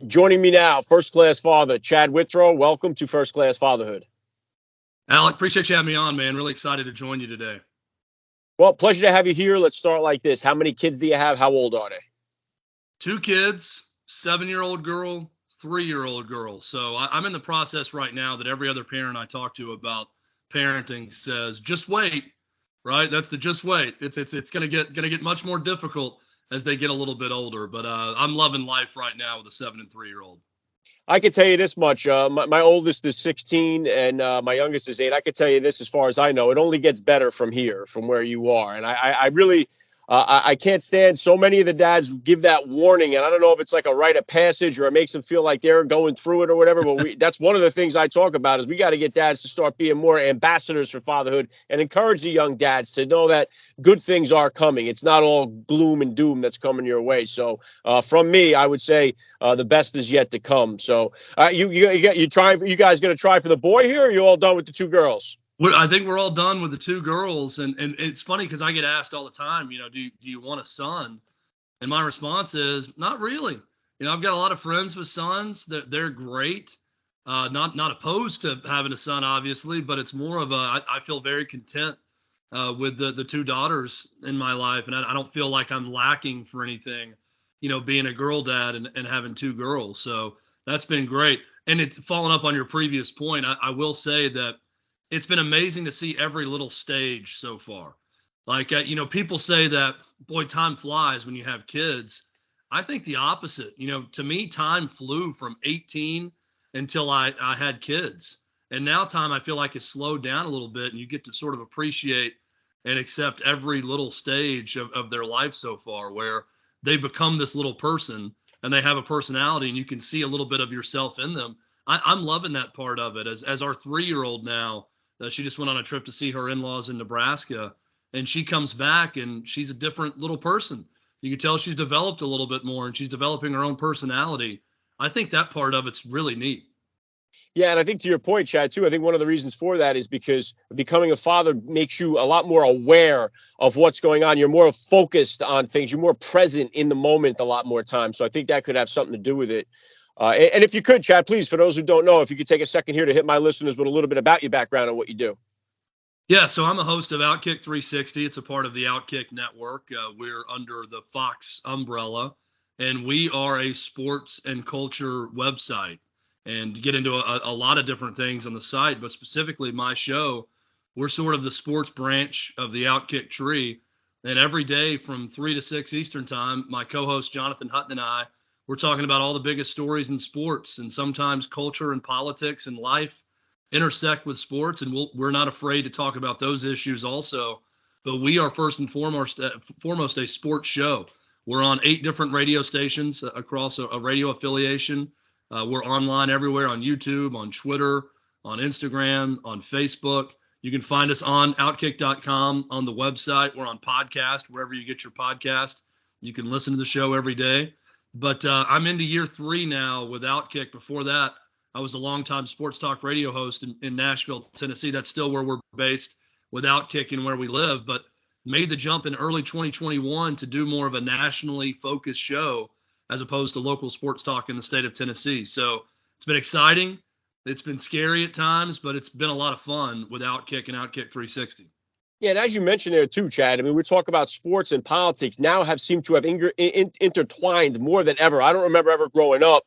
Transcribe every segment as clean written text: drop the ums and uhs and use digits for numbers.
Joining me now, first-class father, Chad Withrow. Welcome to First Class Fatherhood. Alec, appreciate you having me on, man. Really excited to join you today. Well, pleasure to have you here. Let's start like this. How many kids do you have? How old are they? 2 kids, 7-year-old girl, 3-year-old girl. So I'm in the process right now that every other parent I talk to about parenting says, just wait, right? That's the just wait. It's gonna get much more difficult as they get a little bit older. But I'm loving life right now with a 7 and 3-year-old. I can tell you this much. My oldest is 16 and my youngest is 8. I can tell you this as far as I know. It only gets better from here, from where you are. And I really, I can't stand so many of the dads give that warning. And I don't know if it's like a rite of passage or it makes them feel like they're going through it or whatever. But that's one of the things I talk about is we got to get dads to start being more ambassadors for fatherhood and encourage the young dads to know that good things are coming. It's not all gloom and doom that's coming your way. So from me, I would say the best is yet to come. So you guys going to try for the boy here, or are you all done with the 2 girls? I think we're all done with the 2 girls. And it's funny because I get asked all the time, do you want a son? And my response is not really. I've got a lot of friends with sons that they're great. Not opposed to having a son, obviously, but it's more of I feel very content with the 2 daughters in my life. And I don't feel like I'm lacking for anything, being a girl dad and having 2 girls. So that's been great. And it's following up on your previous point. I will say that it's been amazing to see every little stage so far. Like, people say that, boy, time flies when you have kids. I think the opposite. To me, time flew from 18 until I had kids. And now time, I feel like, has slowed down a little bit, and you get to sort of appreciate and accept every little stage of their life so far, where they become this little person and they have a personality and you can see a little bit of yourself in them. I'm loving that part of it. As our 3-year-old now, she just went on a trip to see her in-laws in Nebraska, and she comes back and she's a different little person. You can tell she's developed a little bit more and she's developing her own personality. I think that part of it's really neat. Yeah, and I think to your point, Chad, too, I think one of the reasons for that is because becoming a father makes you a lot more aware of what's going on. You're more focused on things. You're more present in the moment a lot more time. So I think that could have something to do with it. And if you could, Chad, please, for those who don't know, if you could take a second here to hit my listeners with a little bit about your background and what you do. Yeah, so I'm a host of Outkick 360. It's a part of the Outkick network. We're under the Fox umbrella, and we are a sports and culture website. And get into a lot of different things on the site, but specifically my show, we're sort of the sports branch of the Outkick tree. And every day from 3 to 6 Eastern time, my co-host Jonathan Hutton and I, we're talking about all the biggest stories in sports, and sometimes culture and politics and life intersect with sports, and we're not afraid to talk about those issues also. But we are first and foremost a sports show. We're on 8 different radio stations across a radio affiliation. We're online everywhere, on YouTube, on Twitter, on Instagram, on Facebook. You can find us on Outkick.com, on the website. We're on podcast, wherever you get your podcast. You can listen to the show every day. But I'm into year 3 now with Outkick. Before that, I was a longtime sports talk radio host in Nashville, Tennessee. That's still where we're based with Outkick and where we live, but made the jump in early 2021 to do more of a nationally focused show as opposed to local sports talk in the state of Tennessee. So it's been exciting. It's been scary at times, but it's been a lot of fun with Outkick and Outkick 360. Yeah, and as you mentioned there too, Chad, I mean, we talk about sports and politics now seem to have intertwined more than ever. I don't remember ever growing up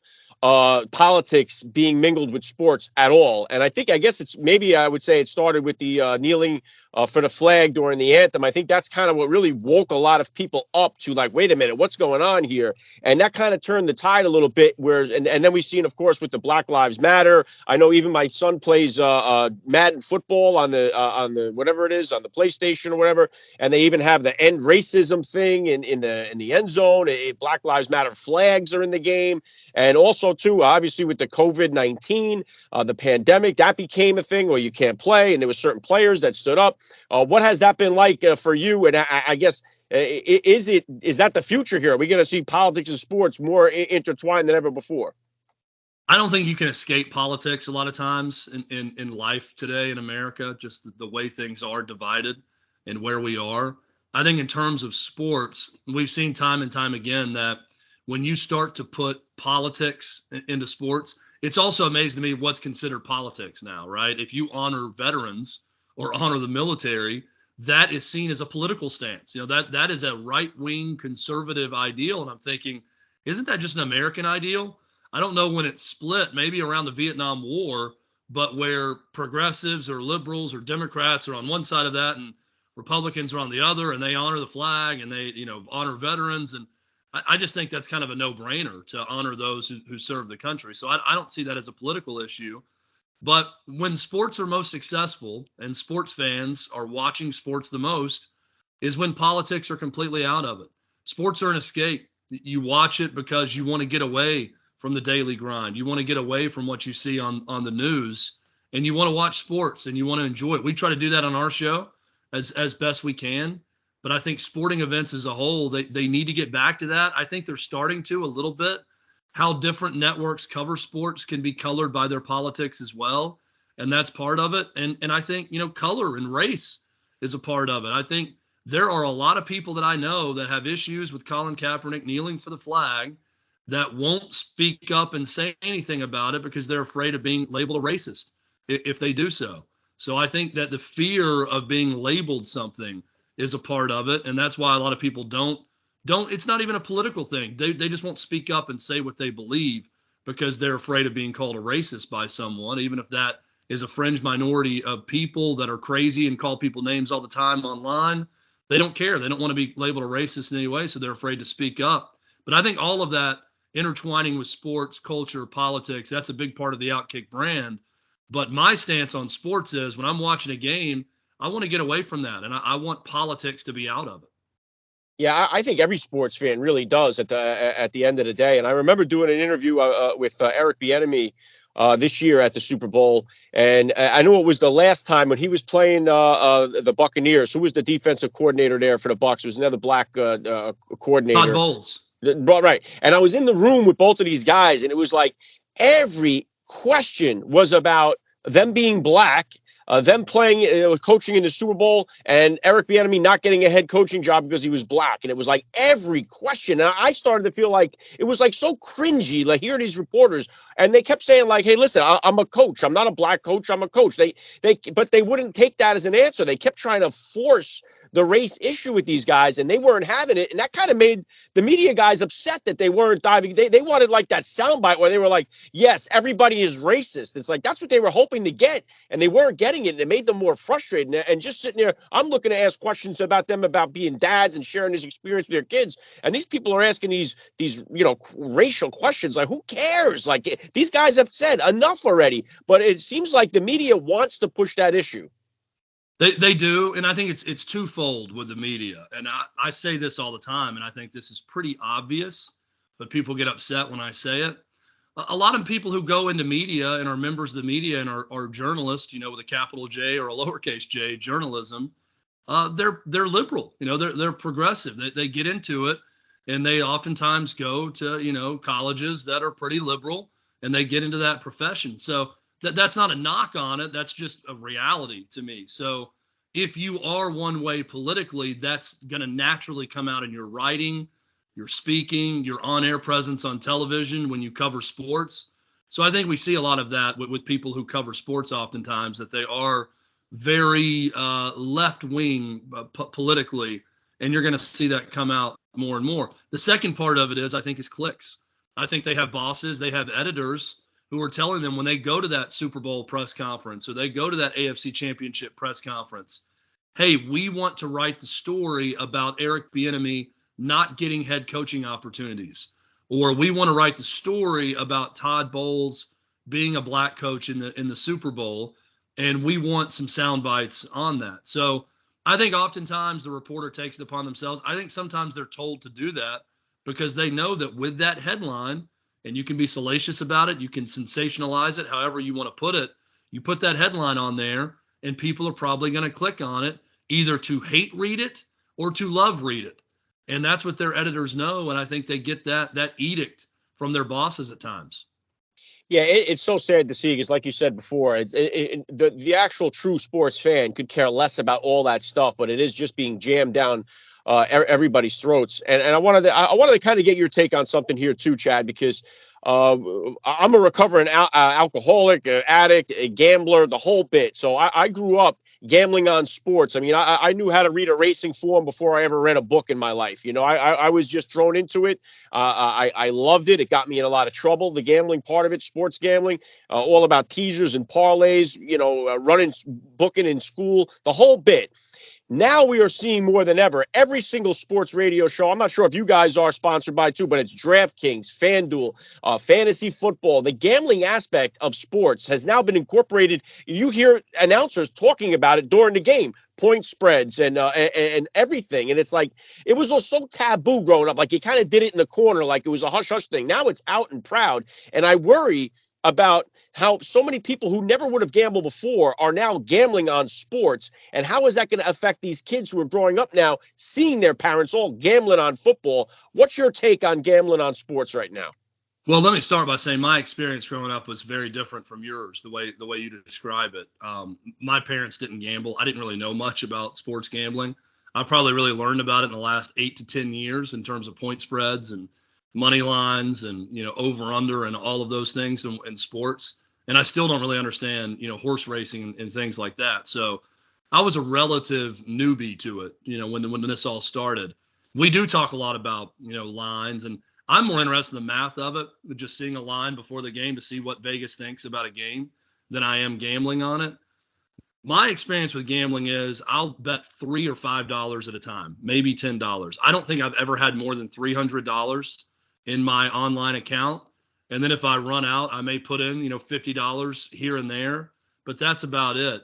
politics being mingled with sports at all. And I guess it's maybe I would say it started with the kneeling for the flag during the anthem. I think that's kind of what really woke a lot of people up to, like, wait a minute, what's going on here? And that kind of turned the tide a little bit. And then we've seen, of course, with the Black Lives Matter. I know even my son plays Madden football on the whatever it is, on the PlayStation or whatever. And they even have the end racism thing in the end zone. Black Lives Matter flags are in the game. And also, too, obviously, with the COVID-19, the pandemic, that became a thing where you can't play. And there were certain players that stood up. What has that been like for you? And I guess, is that the future here? Are we going to see politics and sports more intertwined than ever before? I don't think you can escape politics a lot of times in life today in America, just the way things are divided and where we are. I think in terms of sports, we've seen time and time again that when you start to put politics into sports, it's also amazing to me what's considered politics now, right? If you honor veterans or honor the military, that is seen as a political stance. That is a right-wing conservative ideal. And I'm thinking, isn't that just an American ideal? I don't know when it's split, maybe around the Vietnam War, but where progressives or liberals or Democrats are on one side of that and Republicans are on the other, and they honor the flag and they, honor veterans. And I just think that's kind of a no-brainer to honor those who serve the country. So I don't see that as a political issue. But when sports are most successful and sports fans are watching sports the most is when politics are completely out of it. Sports are an escape. You watch it because you want to get away from the daily grind. You want to get away from what you see on the news, and you want to watch sports and you want to enjoy it. We try to do that on our show as best we can. But I think sporting events as a whole, they need to get back to that. I think they're starting to a little bit. How different networks cover sports can be colored by their politics as well. And that's part of it. And I think, color and race is a part of it. I think there are a lot of people that I know that have issues with Colin Kaepernick kneeling for the flag that won't speak up and say anything about it because they're afraid of being labeled a racist if they do so. So I think that the fear of being labeled something is a part of it. And that's why a lot of people don't, it's not even a political thing. They just won't speak up and say what they believe because they're afraid of being called a racist by someone, even if that is a fringe minority of people that are crazy and call people names all the time online. They don't care. They don't want to be labeled a racist in any way, so they're afraid to speak up. But I think all of that intertwining with sports, culture, politics, that's a big part of the Outkick brand. But my stance on sports is when I'm watching a game, I want to get away from that, and I want politics to be out of it. Yeah, I think every sports fan really does at the end of the day. And I remember doing an interview with Eric Bieniemy this year at the Super Bowl, and I know it was the last time when he was playing the Buccaneers. Who was the defensive coordinator there for the Bucs? It was another black coordinator. Todd Bowles. Right. And I was in the room with both of these guys, and it was like every question was about them being black. Them playing, coaching in the Super Bowl, and Eric Bieniemy not getting a head coaching job because he was black. And it was like every question. And I started to feel like it was like so cringy, like hearing these reporters. And they kept saying like, hey, listen, I'm a coach. I'm not a black coach. I'm a coach. But they wouldn't take that as an answer. They kept trying to force the race issue with these guys, and they weren't having it. And that kind of made the media guys upset that they weren't diving. They wanted like that soundbite where they were like, yes, everybody is racist. It's like that's what they were hoping to get, and they weren't getting it. And it made them more frustrated. And just sitting there, I'm looking to ask questions about them, about being dads and sharing this experience with their kids. And these people are asking these racial questions. Like, who cares? Like, these guys have said enough already. But it seems like the media wants to push that issue. They do, and I think it's twofold with the media. And I say this all the time, and I think this is pretty obvious, but people get upset when I say it. A lot of people who go into media and are members of the media and are journalists, with a capital J or a lowercase j, journalism, they're liberal, they're progressive. They get into it, and they oftentimes go to, colleges that are pretty liberal, and they get into that profession. So that's not a knock on it. That's just a reality to me. So if you are one way politically, that's going to naturally come out in your writing, your speaking, your on-air presence on television when you cover sports. So I think we see a lot of that with people who cover sports oftentimes, that they are very left-wing politically, and you're going to see that come out more and more. The second part of it is, I think, is clicks. I think they have bosses, they have editors who are telling them when they go to that Super Bowl press conference or they go to that AFC Championship press conference, hey, we want to write the story about Eric Bieniemy not getting head coaching opportunities, or we want to write the story about Todd Bowles being a black coach in the Super Bowl, and we want some sound bites on that. So I think oftentimes the reporter takes it upon themselves. I think sometimes they're told to do that because they know that with that headline, and you can be salacious about it, you can sensationalize it, however you want to put it, you put that headline on there, and people are probably going to click on it either to hate read it or to love read it. And that's what their editors know, and I think they get that edict from their bosses at times. Yeah, it's so sad to see because, like you said before, the actual true sports fan could care less about all that stuff, but it is just being jammed down everybody's throats. And I wanted to kind of get your take on something here too, Chad, because uh, I'm a recovering alcoholic, addict, a gambler, the whole bit. So I grew up gambling on sports. I mean, I knew how to read a racing form before I ever read a book in my life. You know, I was just thrown into it. I loved it. It got me in a lot of trouble. The gambling part of it, sports gambling, all about teasers and parlays, you know, running, booking in school, the whole bit. Now we are seeing more than ever every single sports radio show. I'm not sure if you guys are sponsored by too, but it's DraftKings, FanDuel, fantasy football. The gambling aspect of sports has now been incorporated. You hear announcers talking about it during the game, point spreads and everything. And it's like it was so taboo growing up. Like you kind of did it in the corner, like it was a hush hush thing. Now it's out and proud. And I worry about how so many people who never would have gambled before are now gambling on sports. And how is that going to affect these kids who are growing up now, seeing their parents all gambling on football? What's your take on gambling on sports right now? Well, let me start by saying my experience growing up was very different from yours, the way you describe it. My parents didn't gamble. I didn't really know much about sports gambling. I probably really learned about it in the last 8 to 10 years in terms of point spreads and money lines and, you know, over under and all of those things in sports. And I still don't really understand, you know, horse racing and things like that. So I was a relative newbie to it, you know, when this all started. We do talk a lot about, you know, lines, and I'm more interested in the math of it, just seeing a line before the game to see what Vegas thinks about a game than I am gambling on it. My experience with gambling is I'll bet $3 or $5 at a time, maybe $10. I don't think I've ever had more than $300 in my online account. And then if I run out, I may put in, you know, $50 here and there, but that's about it.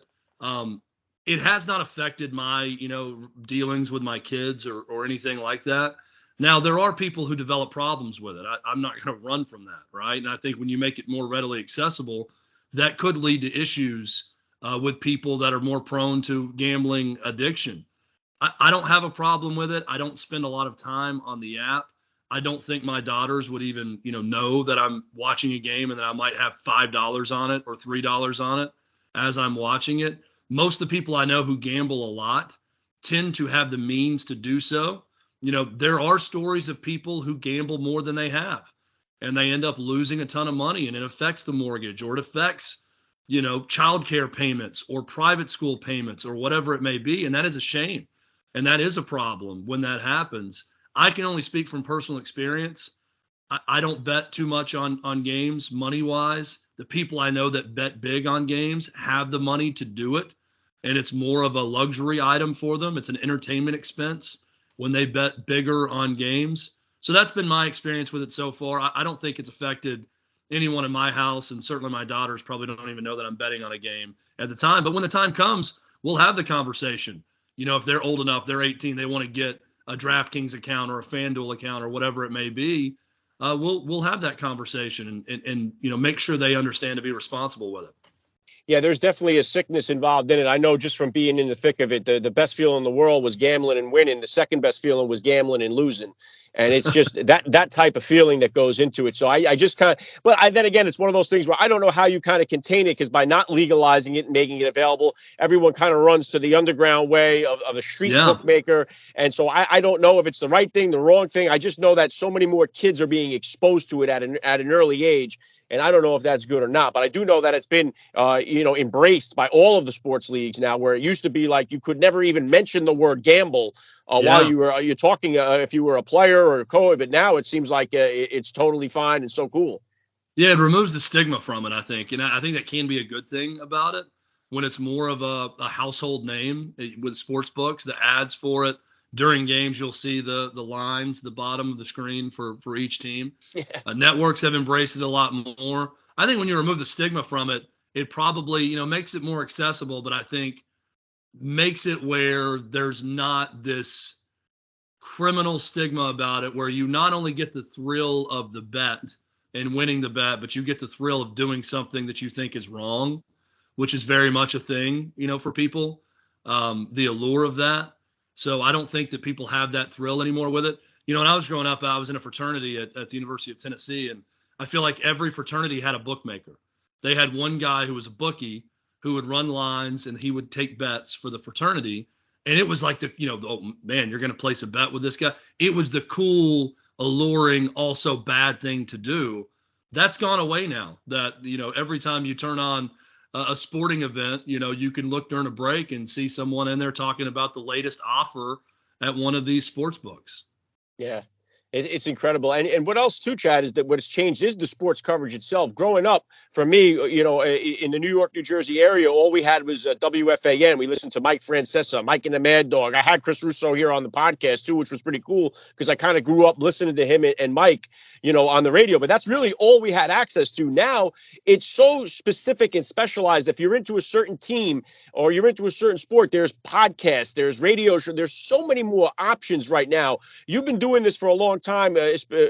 It has not affected my, you know, dealings with my kids or anything like that. Now, there are people who develop problems with it. I'm not going to run from that, right? And I think when you make it more readily accessible, that could lead to issues with people that are more prone to gambling addiction. I don't have a problem with it. I don't spend a lot of time on the app. I don't think my daughters would even, you know that I'm watching a game and that I might have $5 on it or $3 on it as I'm watching it. Most of the people I know who gamble a lot tend to have the means to do so. You know, there are stories of people who gamble more than they have, and they end up losing a ton of money, and it affects the mortgage, or it affects, you know, childcare payments or private school payments or whatever it may be. And that is a shame. And that is a problem when that happens. I can only speak from personal experience. I don't bet too much on games money wise. The people I know that bet big on games have the money to do it. And it's more of a luxury item for them. It's an entertainment expense when they bet bigger on games. So that's been my experience with it so far. I don't think it's affected anyone in my house, and certainly my daughters probably don't even know that I'm betting on a game at the time. But when the time comes, we'll have the conversation. You know, if they're old enough, they're 18, they want to get a DraftKings account or a FanDuel account or whatever it may be, we'll have that conversation and you know, make sure they understand to be responsible with it. Yeah, there's definitely a sickness involved in it. I know just from being in the thick of it, the best feeling in the world was gambling and winning. The second best feeling was gambling and losing. And it's just that type of feeling that goes into it. So I just kind of, but then again, it's one of those things where I don't know how you kind of contain it, because by not legalizing it and making it available, everyone kind of runs to the underground way of the street bookmaker. And so I don't know if it's the right thing, the wrong thing. I just know that so many more kids are being exposed to it at an early age. And I don't know if that's good or not, but I do know that it's been, embraced by all of the sports leagues now, where it used to be like you could never even mention the word gamble while you're talking, if you were a player or a coach. But now it seems like it's totally fine and so cool. Yeah, it removes the stigma from it, I think. And I think that can be a good thing about it when it's more of a household name with sports books, the ads for it. During games, you'll see the lines, the bottom of the screen for each team. Yeah. Networks have embraced it a lot more. I think when you remove the stigma from it, it probably, makes it more accessible, but I think makes it where there's not this criminal stigma about it, where you not only get the thrill of the bet and winning the bet, but you get the thrill of doing something that you think is wrong, which is very much a thing, for people, the allure of that. So I don't think that people have that thrill anymore with it. When I was growing up, I was in a fraternity at the University of Tennessee, and I feel like every fraternity had a bookmaker. They had one guy who was a bookie who would run lines, and he would take bets for the fraternity. And it was like oh man, you're going to place a bet with this guy. It was the cool, alluring, also bad thing to do. That's gone away now. That, every time you turn on a sporting event, you can look during a break and see someone in there talking about the latest offer at one of these sports books. Yeah. It's incredible. And what else too, Chad, is that what has changed is the sports coverage itself. Growing up, for me, in the New York, New Jersey area, all we had was WFAN. We listened to Mike Francesa, Mike and the Mad Dog. I had Chris Russo here on the podcast too, which was pretty cool because I kind of grew up listening to him and Mike, on the radio. But that's really all we had access to. Now it's so specific and specialized. If you're into a certain team or you're into a certain sport, there's podcasts, there's radio shows, there's so many more options right now. You've been doing this for a long time,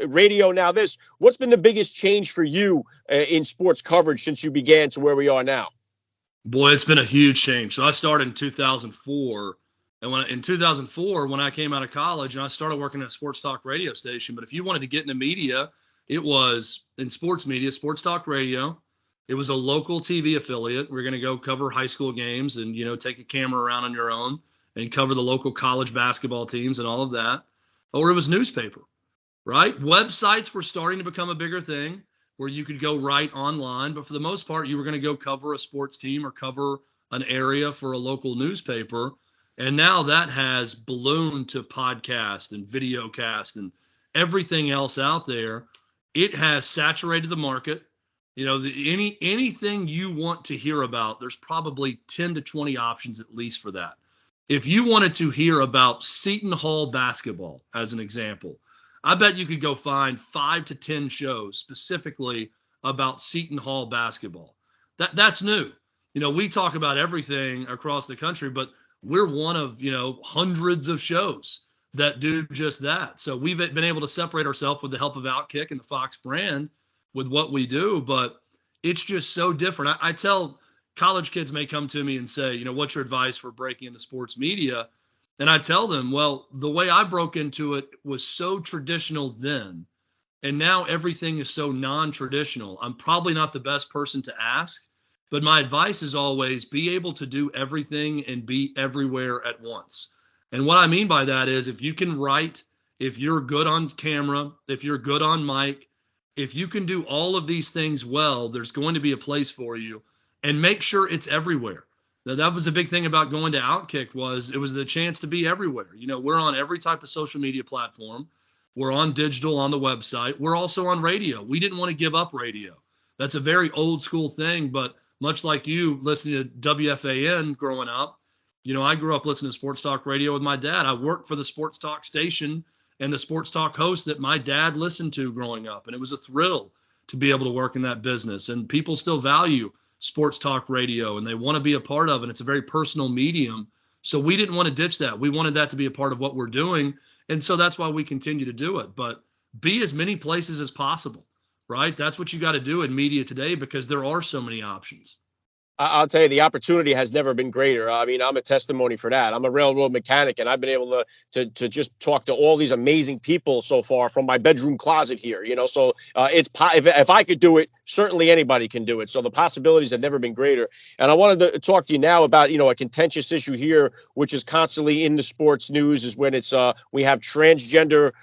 radio, now this. What's been the biggest change for you in sports coverage since you began to where we are now? Boy, it's been a huge change. So I started in 2004, and in 2004, when I came out of college, and I started working at a sports talk radio station. But if you wanted to get into media, it was in sports media, sports talk radio. It was a local TV affiliate. We're going to go cover high school games and, take a camera around on your own and cover the local college basketball teams and all of that. Or it was newspaper. Right? Websites were starting to become a bigger thing where you could go write online. But for the most part, you were going to go cover a sports team or cover an area for a local newspaper. And now that has ballooned to podcast and videocast and everything else out there. It has saturated the market. Anything you want to hear about, there's probably 10 to 20 options at least for that. If you wanted to hear about Seton Hall basketball, as an example, I bet you could go find 5 to 10 shows specifically about Seton Hall basketball. That's new. We talk about everything across the country, but we're one of, hundreds of shows that do just that. So we've been able to separate ourselves with the help of Outkick and the Fox brand with what we do, but it's just so different. I tell college kids may come to me and say, what's your advice for breaking into sports media? And I tell them, well, the way I broke into it was so traditional then, and now everything is so non-traditional. I'm probably not the best person to ask, but my advice is always be able to do everything and be everywhere at once. And what I mean by that is if you can write, if you're good on camera, if you're good on mic, if you can do all of these things well, there's going to be a place for you, and make sure it's everywhere. That was a big thing about going to Outkick was it was the chance to be everywhere. We're on every type of social media platform. We're on digital on the website. We're also on radio. We didn't want to give up radio. That's a very old school thing, but much like you listening to WFAN growing up, I grew up listening to sports talk radio with my dad. I worked for the sports talk station and the sports talk host that my dad listened to growing up. And it was a thrill to be able to work in that business. And people still value sports talk radio and they want to be a part of it. It's a very personal medium. So we didn't want to ditch that. We wanted that to be a part of what we're doing. And so that's why we continue to do it. But be as many places as possible, right? That's what you got to do in media today because there are so many options. I'll tell you, the opportunity has never been greater. I mean, I'm a testimony for that. I'm a railroad mechanic, and I've been able to just talk to all these amazing people so far from my bedroom closet here. So if I could do it, certainly anybody can do it. So the possibilities have never been greater. And I wanted to talk to you now about a contentious issue here, which is constantly in the sports news, is when we have transgender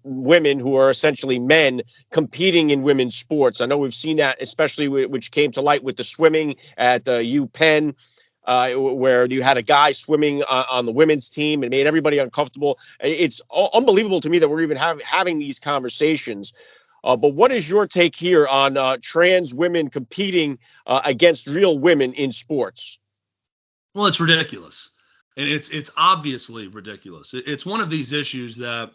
women who are essentially men competing in women's sports. I know we've seen that, especially which came to light with the swimming at UPenn, where you had a guy swimming on the women's team and made everybody uncomfortable. It's unbelievable to me that we're even having these conversations. But what is your take here on trans women competing against real women in sports? Well, it's ridiculous. And it's obviously ridiculous. It's one of these issues that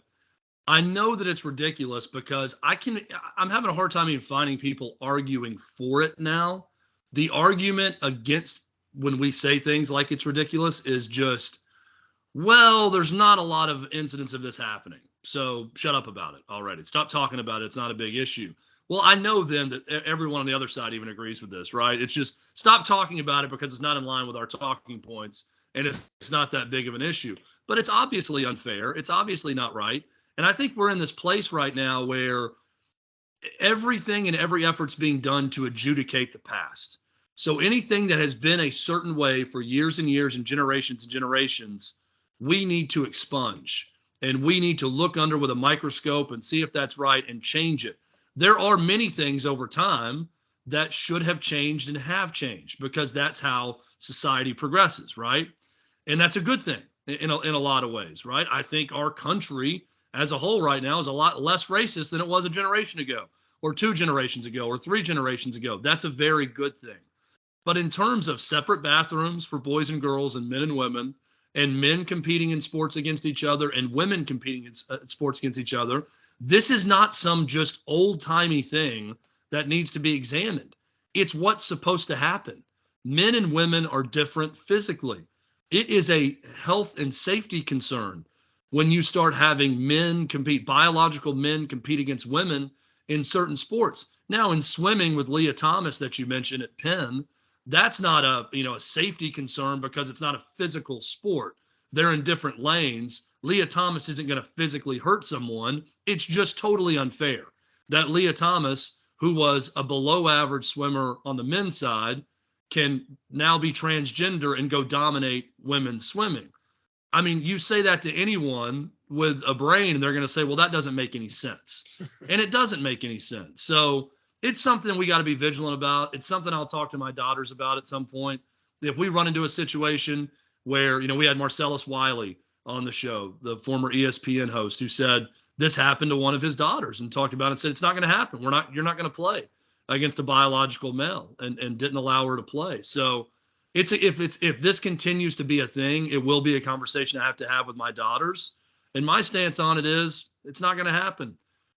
I know that it's ridiculous because I'm having a hard time even finding people arguing for it now. The argument against when we say things like it's ridiculous is just, well, there's not a lot of incidents of this happening. So shut up about it already. Stop talking about it. It's not a big issue. Well, I know then that everyone on the other side even agrees with this, right? It's just stop talking about it because it's not in line with our talking points and it's not that big of an issue. But it's obviously unfair. It's obviously not right. And I think we're in this place right now where everything and every effort's being done to adjudicate the past. So anything that has been a certain way for years and years and generations, we need to expunge, and we need to look under with a microscope and see if that's right and change it. There are many things over time that should have changed and have changed, because that's how society progresses, right? And that's a good thing in a lot of ways, right? I think our country as a whole right now is a lot less racist than it was a generation ago, or 2 generations ago, or 3 generations ago. That's a very good thing. But in terms of separate bathrooms for boys and girls and men and women, and men competing in sports against each other and women competing in sports against each other, this is not some just old-timey thing that needs to be examined. It's what's supposed to happen. Men and women are different physically. It is a health and safety concern when you start having men compete, biological men compete against women in certain sports. Now, in swimming with Leah Thomas that you mentioned at Penn, that's not a safety concern because it's not a physical sport. They're in different lanes. Leah Thomas isn't going to physically hurt someone. It's just totally unfair that Leah Thomas, who was a below average swimmer on the men's side, can now be transgender and go dominate women's swimming. I mean, you say that to anyone with a brain and they're going to say, well, that doesn't make any sense. And it doesn't make any sense. So it's something we got to be vigilant about. It's something I'll talk to my daughters about at some point. If we run into a situation where, we had Marcellus Wiley on the show, the former ESPN host, who said this happened to one of his daughters and talked about it and said, it's not going to happen. You're not going to play against a biological male, and didn't allow her to play. So if this continues to be a thing, it will be a conversation I have to have with my daughters. And my stance on it is it's not going to happen.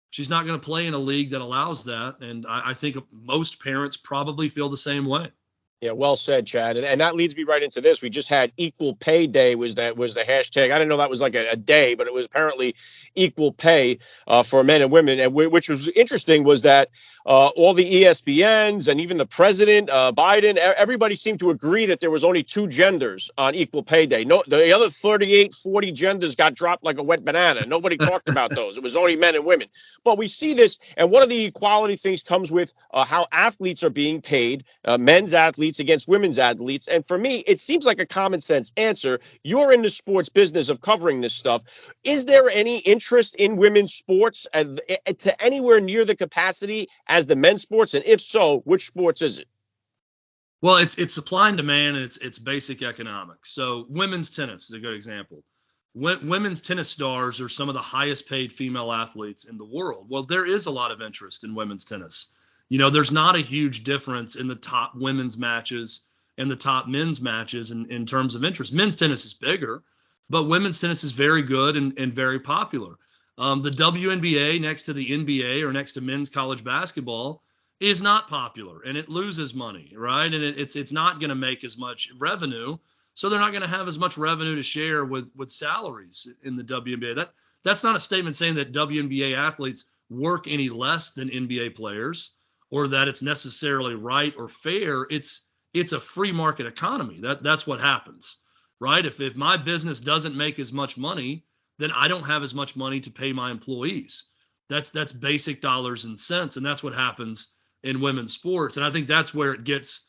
She's not going to play in a league that allows that. And I think most parents probably feel the same way. Yeah, well said, Chad. And that leads me right into this. We just had Equal Pay Day was the hashtag. I didn't know that was like a day, but it was apparently equal pay for men and women. And which was interesting was that all the ESPNs and even the president, Biden, everybody seemed to agree that there was only 2 genders on Equal Pay Day. No, the other 38, 40 genders got dropped like a wet banana. Nobody talked about those. It was only men and women. But we see this, and one of the equality things comes with how athletes are being paid, men's athletes against women's athletes. And for me, it seems like a common sense answer. You're in the sports business of covering this stuff. Is there any interest in women's sports to anywhere near the capacity as the men's sports? And if so, which sports is it? Well, it's supply and demand, and it's basic economics. So women's tennis is a good example. Women's tennis stars are some of the highest paid female athletes in the world. Well, there is a lot of interest in women's tennis. There's not a huge difference in the top women's matches and the top men's matches in terms of interest. Men's tennis is bigger, but women's tennis is very good and very popular. The WNBA next to the NBA or next to men's college basketball is not popular, and it loses money, right? And it's not going to make as much revenue, so they're not going to have as much revenue to share with salaries in the WNBA. That's not a statement saying that WNBA athletes work any less than NBA players, or that it's necessarily right or fair. It's a free market economy. That's what happens, right? If my business doesn't make as much money, then I don't have as much money to pay my employees. That's basic dollars and cents, and that's what happens in women's sports. And I think that's where the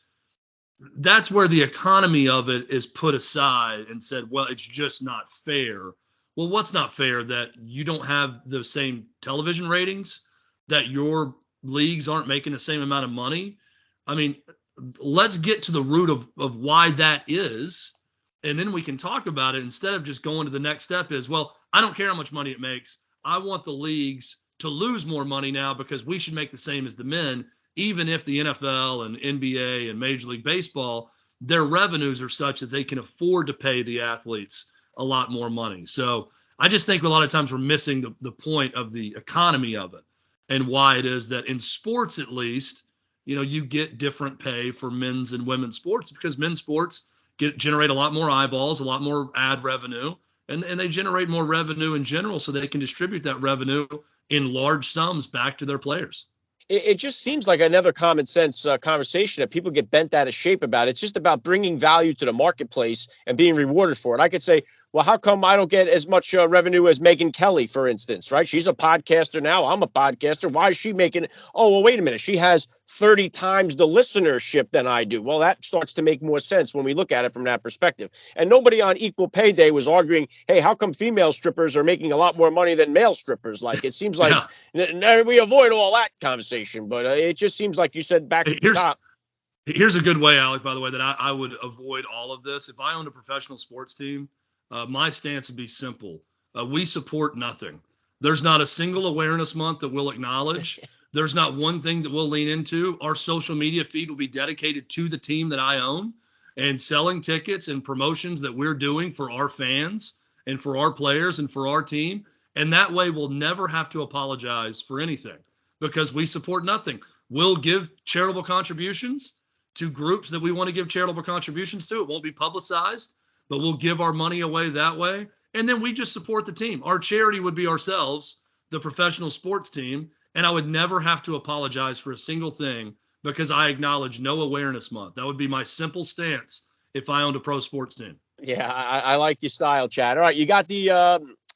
economy of it is put aside and said, well, it's just not fair. Well, what's not fair? That you don't have the same television ratings, that your leagues aren't making the same amount of money. I mean, let's get to the root of why that is, and then we can talk about it instead of just going to the next step is, well, I don't care how much money it makes. I want the leagues to lose more money now because we should make the same as the men, even if the NFL and NBA and Major League Baseball, their revenues are such that they can afford to pay the athletes a lot more money. So I just think a lot of times we're missing the point of the economy of it. And why it is that in sports, at least, you get different pay for men's and women's sports, because men's sports generate a lot more eyeballs, a lot more ad revenue, and they generate more revenue in general, so they can distribute that revenue in large sums back to their players. it just seems like another common sense conversation that people get bent out of shape about. It's just about bringing value to the marketplace and being rewarded for it. I could say, well, how come I don't get as much revenue as Megyn Kelly, for instance, right? She's a podcaster now. I'm a podcaster. Why is she making it? Oh, well, wait a minute. She has 30 times the listenership than I do. Well, that starts to make more sense when we look at it from that perspective. And nobody on Equal Pay Day was arguing, hey, how come female strippers are making a lot more money than male strippers? Like, it seems like we avoid all that conversation, but it just seems like you said back at the top. Here's a good way, Alec, by the way, that I would avoid all of this. If I owned a professional sports team, my stance would be simple. We support nothing. There's not a single awareness month that we'll acknowledge. There's not one thing that we'll lean into. Our social media feed will be dedicated to the team that I own and selling tickets and promotions that we're doing for our fans and for our players and for our team. And that way we'll never have to apologize for anything because we support nothing. We'll give charitable contributions to groups that we want to give charitable contributions to. It won't be publicized, but we'll give our money away that way. And then we just support the team. Our charity would be ourselves, the professional sports team. And I would never have to apologize for a single thing because I acknowledge no awareness month. That would be my simple stance if I owned a pro sports team. Yeah, I like your style, Chad. All right, you got the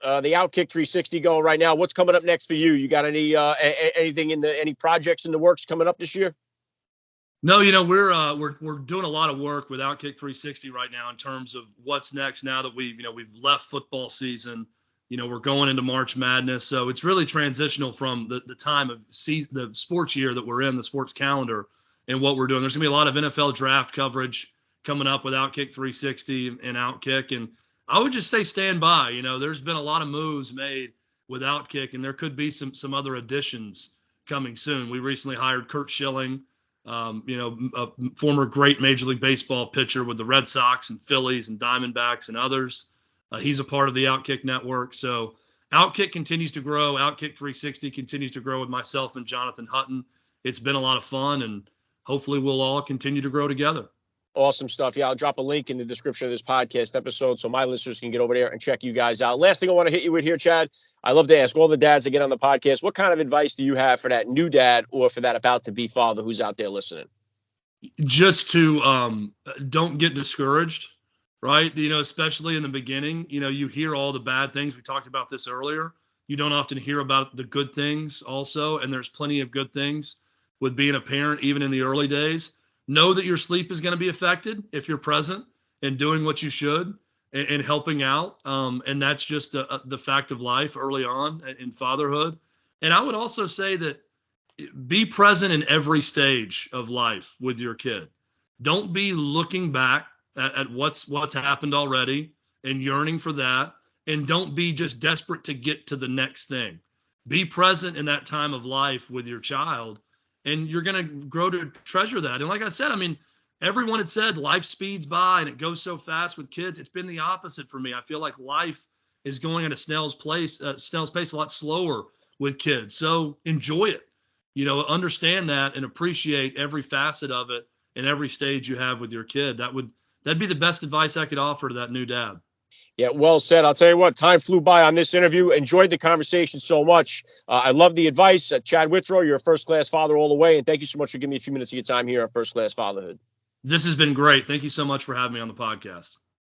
Outkick 360 going right now. What's coming up next for you? You got anything any projects in the works coming up this year? No, we're doing a lot of work with Outkick 360 right now in terms of what's next. Now that we've left football season, we're going into March Madness, so it's really transitional from the time of the sports year that we're in, the sports calendar, and what we're doing. There's gonna be a lot of NFL draft coverage coming up with Outkick 360 and Outkick, and I would just say stand by. There's been a lot of moves made with Outkick, and there could be some other additions coming soon. We recently hired Kurt Schilling, a former great Major League Baseball pitcher with the Red Sox and Phillies and Diamondbacks and others. He's a part of the Outkick network. So Outkick continues to grow. Outkick 360 continues to grow with myself and Jonathan Hutton. It's been a lot of fun, and hopefully we'll all continue to grow together. Awesome stuff. Yeah, I'll drop a link in the description of this podcast episode so my listeners can get over there and check you guys out. Last thing I want to hit you with here, Chad, I love to ask all the dads that get on the podcast, what kind of advice do you have for that new dad or for that about-to-be father who's out there listening? Just to don't get discouraged, right? Especially in the beginning, you hear all the bad things. We talked about this earlier. You don't often hear about the good things also, and there's plenty of good things with being a parent, even in the early days. Know that your sleep is going to be affected if you're present and doing what you should and helping out. And that's just the fact of life early on in fatherhood. And I would also say that be present in every stage of life with your kid. Don't be looking back at what's happened already and yearning for that. And don't be just desperate to get to the next thing. Be present in that time of life with your child. And you're going to grow to treasure that. And like I said, everyone had said life speeds by and it goes so fast with kids. It's been the opposite for me. I feel like life is going at a snail's pace a lot slower with kids. So enjoy it, understand that and appreciate every facet of it and every stage you have with your kid. That'd be the best advice I could offer to that new dad. Yeah, well said. I'll tell you what, time flew by on this interview. Enjoyed the conversation so much. I love the advice. Chad Withrow, you're a first-class father all the way, and thank you so much for giving me a few minutes of your time here on First Class Fatherhood. This has been great. Thank you so much for having me on the podcast.